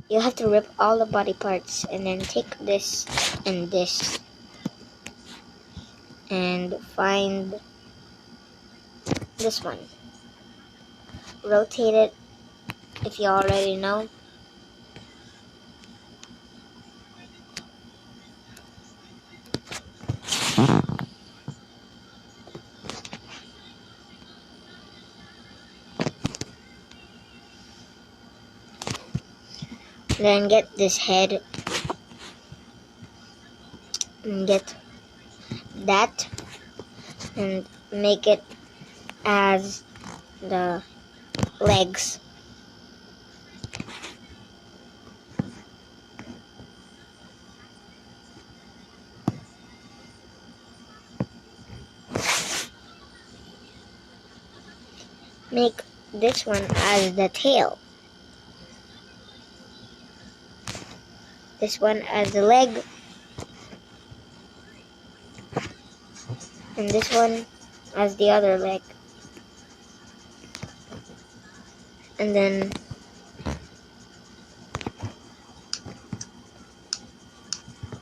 you have to rip all the body parts and then take this and this and find this one. Rotate it if you already know. Then get this head and get that and make it as the legs. Make this one as the tail. This one as the leg. And this one as the other leg. And then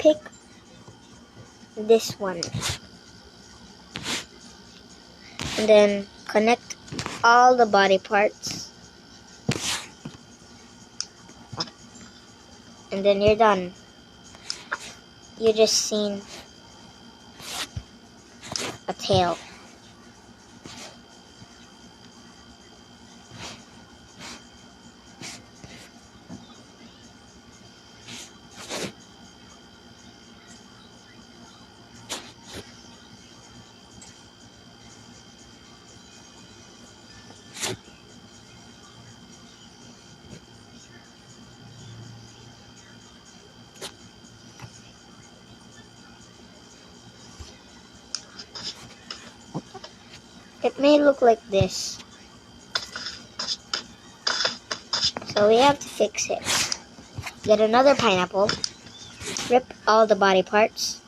pick this one. And then connect all the body parts. And then you're done. You just seen a tail. It may look like this, so we have to fix it. Get another pineapple, rip all the body parts,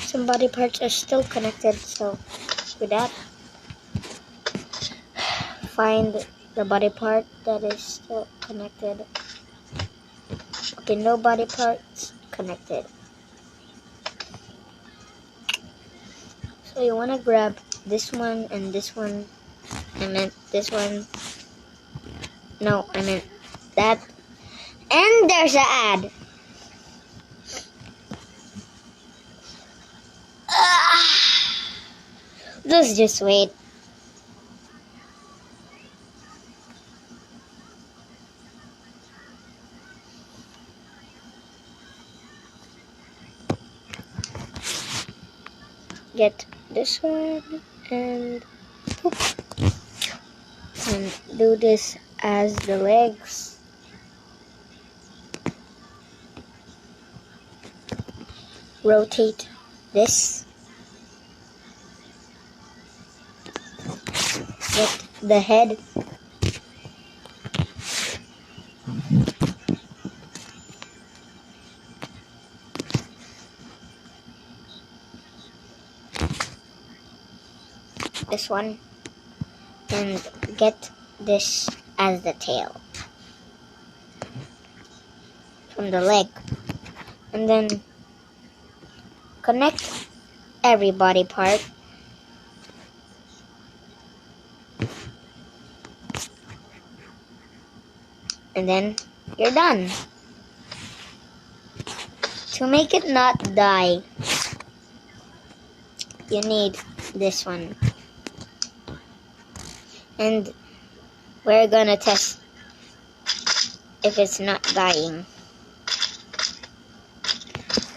some body parts are still connected, so with that, find the body part that is still connected. Okay, no body parts connected. So you want to grab this one and this one. I meant this one. No, I meant that. And there's an ad. Let's just wait. Get this one and poop. And do this as the legs. Rotate this. Get the head. This one. And get this as the tail. From the leg. And then connect every body part. And then you're done. To make it not die, you need this one. And we're gonna test if it's not dying.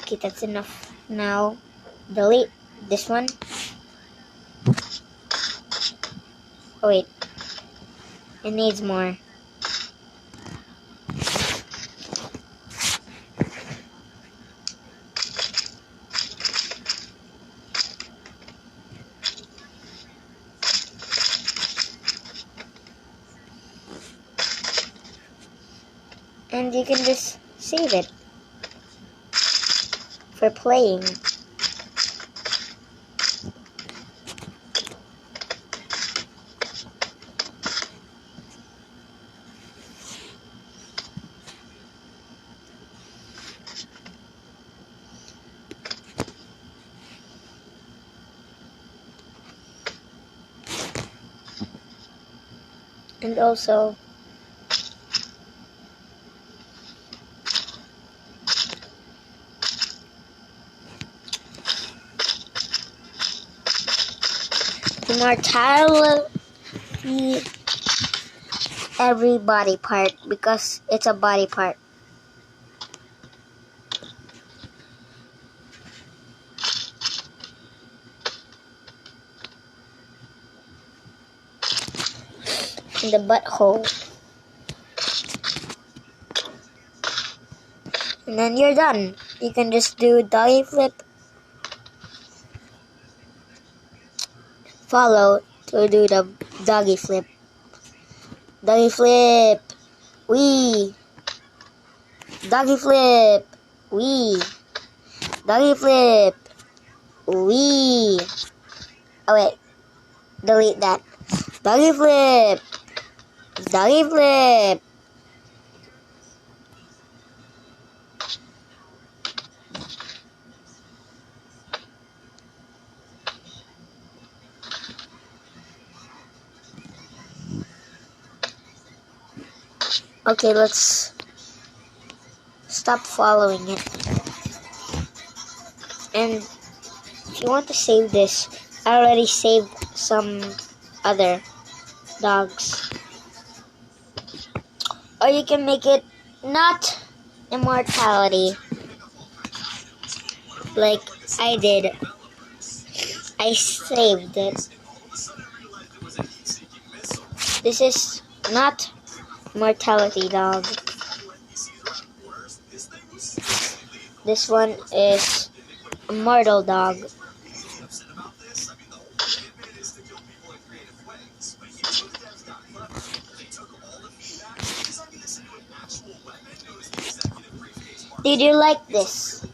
Okay, that's enough. Now, delete this one. Oh wait, it needs more. and you can just save it for playing. And also, immortality every body part because it's a body part. In the butthole. And then you're done. You can just do doggy flip, follow to do the doggy flip. Doggy flip, wee. Doggy flip, wee. Doggy flip, wee. Oh wait, delete that. Doggy flip, doggy flip. Okay, let's stop following it. And if you want to save this, I already saved some other dogs. Or you can make it not immortality, like I did. I saved it. This is not mortality dog. This one is immortal dog. Did you like this?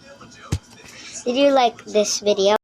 Did you like this video?